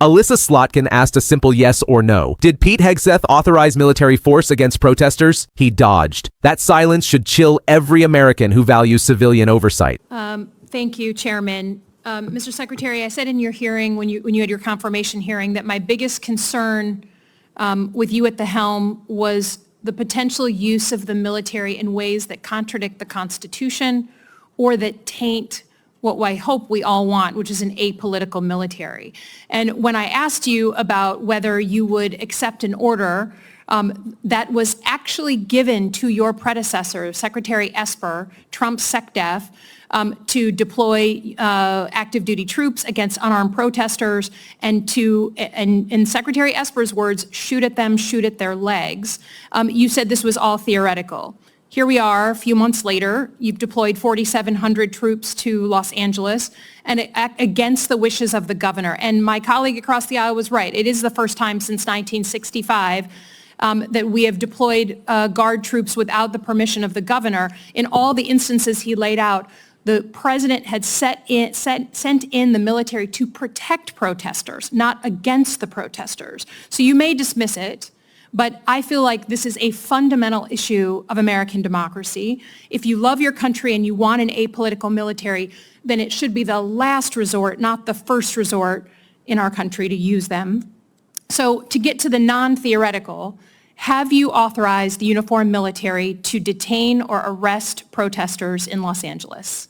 Alyssa Slotkin asked a simple yes or no. Did Pete Hegseth authorize military force against protesters? He dodged. That silence should chill every American who values civilian oversight. Thank you, Chairman. Mr. Secretary, I said in your hearing, when you had your confirmation hearing, that my biggest concern with you at the helm was the potential use of the military in ways that contradict the Constitution or that taint what I hope we all want, which is an apolitical military. And when I asked you about whether you would accept an order that was actually given to your predecessor, Secretary Esper, Trump's SecDef, to deploy active duty troops against unarmed protesters and to, in Secretary Esper's words, shoot at them, shoot at their legs, you said this was all theoretical. Here we are, a few months later, you've deployed 4,700 troops to Los Angeles and against the wishes of the governor. And my colleague across the aisle was right. It is the first time since 1965 that we have deployed Guard troops without the permission of the governor. In all the instances he laid out, the president had sent in the military to protect protesters, not against the protesters. So you may dismiss it, but I feel like this is a fundamental issue of American democracy. If you love your country and you want an apolitical military, then it should be the last resort, not the first resort in our country to use them. So to get to the non-theoretical, have you authorized the uniformed military to detain or arrest protesters in Los Angeles?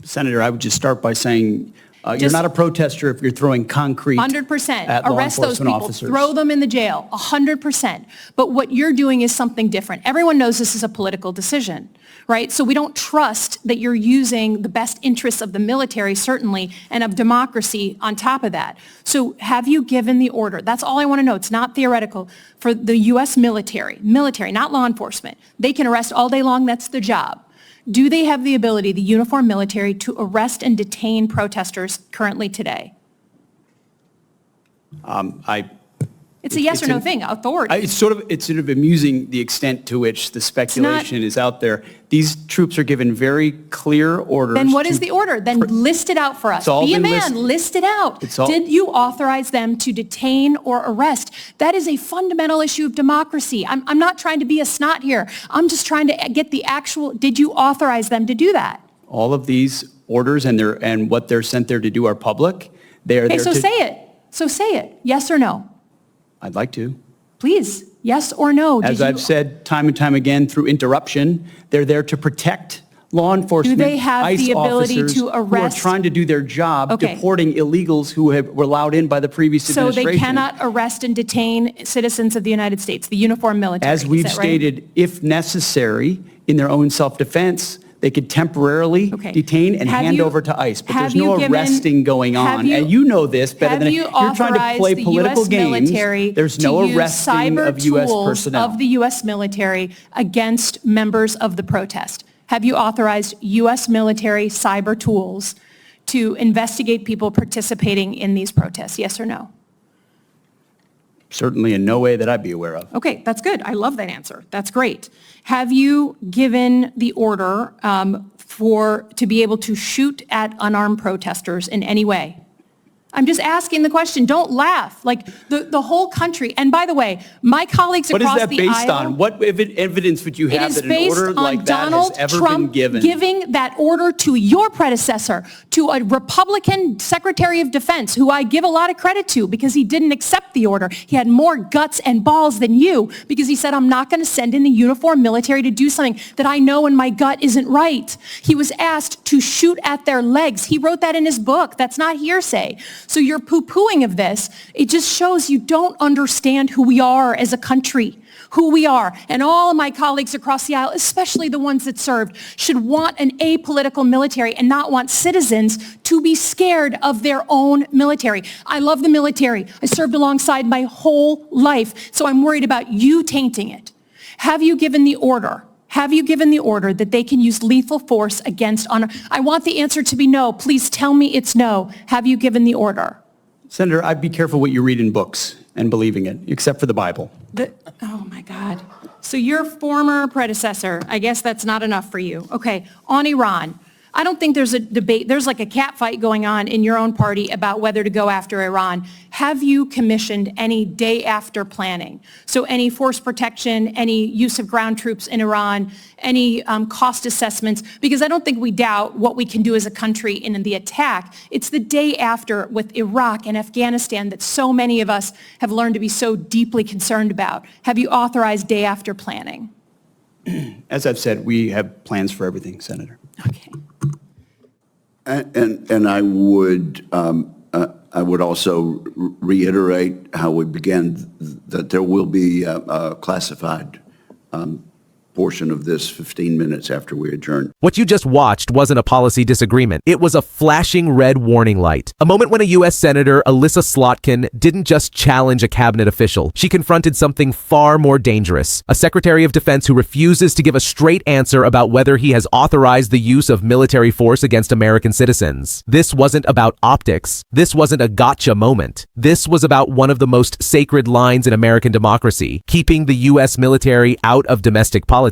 Senator, I would just start by saying you're not a protester if you're throwing concrete 100%. at law Arrest those enforcement people. officers. Throw them in the jail. 100%. But what you're doing is something different. Everyone knows this is a political decision, right? So we don't trust that you're using the best interests of the military, certainly, and of democracy on top of that. So have you given the order? That's all I want to know. It's not theoretical. For the U.S. military, not law enforcement. They can arrest all day long. That's their job. Do they have the ability, the uniformed military, to arrest and detain protesters currently today? It's a yes or no thing. Authority. It's sort of amusing the extent to which the speculation is out there. These troops are given very clear orders. Then what is the order? Then list it out for us. Be a man. List it out. Did you authorize them to detain or arrest? That is a fundamental issue of democracy. I'm not trying to be a snot here. I'm just trying to get the actual, did you authorize them to do that? All of these orders and what they're sent there to do are public. They are there so say it. So say it. Yes or no? I'd like to. Please, yes or no? As I've said time and time again through interruption, they're there to protect law enforcement, do they have ICE the ability officers to arrest? who are trying to do their job, deporting illegals who were allowed in by the previous administration. So they cannot arrest and detain citizens of the United States, the uniformed military. As we've stated, if necessary, in their own self-defense, they could temporarily detain and hand over to ICE. But there's no arresting going on. And you know this better than you're trying to play political games. There's no arresting of U.S. personnel. Of the U.S. military against members of the protest. Have you authorized U.S. military cyber tools to investigate people participating in these protests? Yes or no? Certainly in no way that I'd be aware of. Okay, that's good. I love that answer. That's great. Have you given the order to be able to shoot at unarmed protesters in any way? I'm just asking the question. Don't laugh. Like the whole country. And by the way, my colleagues across the aisle. What is that based on? What evidence would you have that an order like that has ever been given? It is based on Donald Trump giving that order to your predecessor, to a Republican Secretary of Defense, who I give a lot of credit to because he didn't accept the order. He had more guts and balls than you because he said, I'm not going to send in the uniformed military to do something that I know in my gut isn't right. He was asked to shoot at their legs. He wrote that in his book. That's not hearsay. So your poo-pooing of this, it just shows you don't understand who we are as a country, who we are. And all of my colleagues across the aisle, especially the ones that served, should want an apolitical military and not want citizens to be scared of their own military. I love the military. I served alongside my whole life, so I'm worried about you tainting it. Have you given the order? Have you given the order that they can use lethal force against I want the answer to be no. Please tell me it's no. Have you given the order? Senator, I'd be careful what you read in books and believing it, except for the Bible. Oh my God. So your former predecessor, I guess that's not enough for you. Okay, on Iran. I don't think there's a debate, there's like a cat fight going on in your own party about whether to go after Iran. Have you commissioned any day after planning? So any force protection, any use of ground troops in Iran, any cost assessments? Because I don't think we doubt what we can do as a country in the attack. It's the day after with Iraq and Afghanistan that so many of us have learned to be so deeply concerned about. Have you authorized day after planning? As I've said, we have plans for everything, Senator. Okay. And I would also reiterate how we began, that there will be a classified portion of this 15 minutes after we adjourn. What you just watched wasn't a policy disagreement. It was a flashing red warning light. A moment when a U.S. Senator, Alyssa Slotkin, didn't just challenge a cabinet official. She confronted something far more dangerous. A Secretary of Defense who refuses to give a straight answer about whether he has authorized the use of military force against American citizens. This wasn't about optics. This wasn't a gotcha moment. This was about one of the most sacred lines in American democracy, keeping the U.S. military out of domestic politics,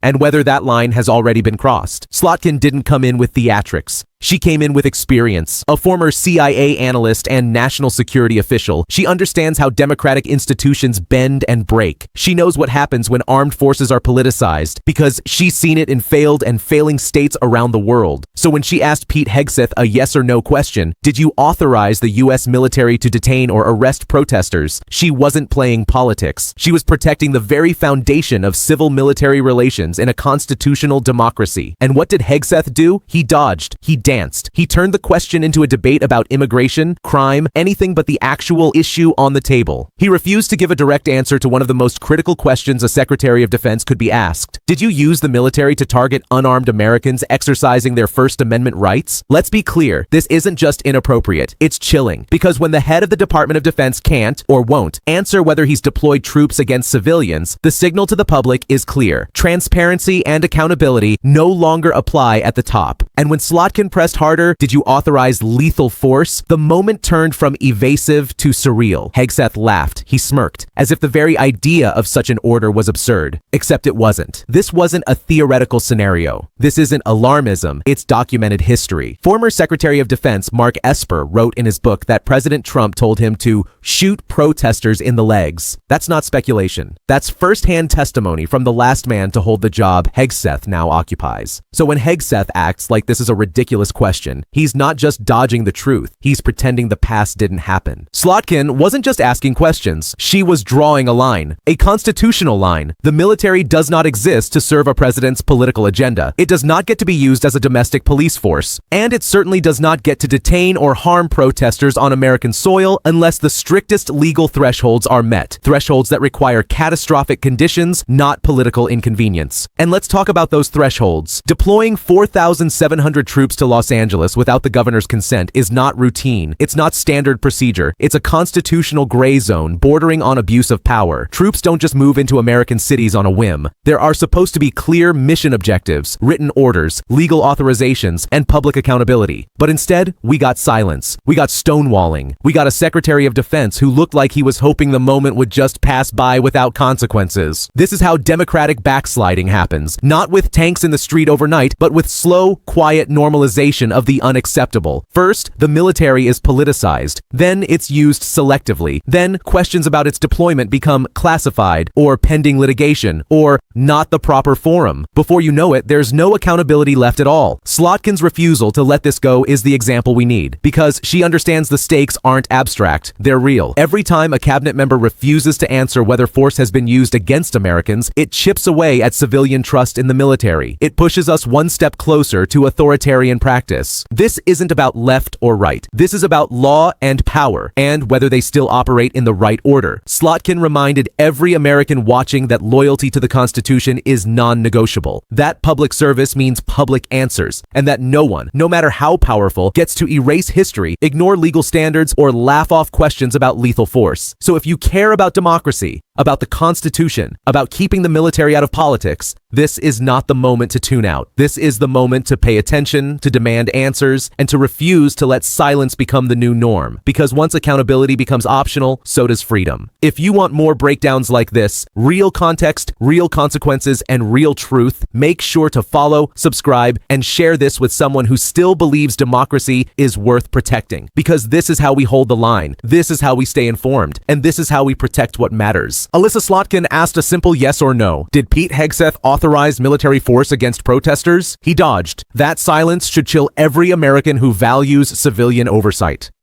and whether that line has already been crossed. Slotkin didn't come in with theatrics. She came in with experience. A former CIA analyst and national security official, she understands how democratic institutions bend and break. She knows what happens when armed forces are politicized because she's seen it in failed and failing states around the world. So when she asked Pete Hegseth a yes or no question, did you authorize the U.S. military to detain or arrest protesters? She wasn't playing politics. She was protecting the very foundation of civil-military relations in a constitutional democracy. And what did Hegseth do? He dodged. He danced. He turned the question into a debate about immigration, crime, anything but the actual issue on the table. He refused to give a direct answer to one of the most critical questions a Secretary of Defense could be asked. Did you use the military to target unarmed Americans exercising their First Amendment rights? Let's be clear, this isn't just inappropriate, it's chilling. Because when the head of the Department of Defense can't, or won't, answer whether he's deployed troops against civilians, the signal to the public is clear. Transparency and accountability no longer apply at the top. And when Slotkin pressed harder, did you authorize lethal force? The moment turned from evasive to surreal. Hegseth laughed. He smirked, as if the very idea of such an order was absurd. Except it wasn't. This wasn't a theoretical scenario. This isn't alarmism. It's documented history. Former Secretary of Defense Mark Esper wrote in his book that President Trump told him to shoot protesters in the legs. That's not speculation. That's firsthand testimony from the last man to hold the job Hegseth now occupies. So when Hegseth acts like this is a ridiculous question, he's not just dodging the truth, he's pretending the past didn't happen. Slotkin wasn't just asking questions, she was drawing a line, a constitutional line. The military does not exist to serve a president's political agenda. It does not get to be used as a domestic police force, and it certainly does not get to detain or harm protesters on American soil unless the strictest legal thresholds are met, thresholds that require catastrophic conditions, not political inconvenience. And let's talk about those thresholds. Deploying 4,700 troops to Los Angeles without the governor's consent is not routine. It's not standard procedure. It's a constitutional gray zone bordering on abuse of power. Troops don't just move into American cities on a whim. There are supposed to be clear mission objectives, written orders, legal authorizations, and public accountability. But instead, we got silence. We got stonewalling. We got a Secretary of Defense who looked like he was hoping the moment would just pass by without consequences. This is how democratic backsliding happens. Not with tanks in the street overnight, but with slow, quiet normalization of the unacceptable. First, the military is politicized. Then it's used selectively. Then questions about its deployment become classified or pending litigation or not the proper forum. Before you know it, there's no accountability left at all. Slotkin's refusal to let this go is the example we need because she understands the stakes aren't abstract. They're real. Every time a cabinet member refuses to answer whether force has been used against Americans, it chips away at civilian trust in the military. It pushes us one step closer to authoritarian practice. This isn't about left or right. This is about law and power, and whether they still operate in the right order. Slotkin reminded every American watching that loyalty to the Constitution is non-negotiable. That public service means public answers, and that no one, no matter how powerful, gets to erase history, ignore legal standards, or laugh off questions about lethal force. So if you care about democracy, about the Constitution, about keeping the military out of politics, this is not the moment to tune out. This is the moment to pay attention, to demand answers, and to refuse to let silence become the new norm. Because once accountability becomes optional, so does freedom. If you want more breakdowns like this, real context, real consequences, and real truth, make sure to follow, subscribe, and share this with someone who still believes democracy is worth protecting. Because this is how we hold the line. This is how we stay informed. And this is how we protect what matters. Alyssa Slotkin asked a simple yes or no. Did Pete Hegseth authorize military force against protesters? He dodged. That silence should chill every American who values civilian oversight.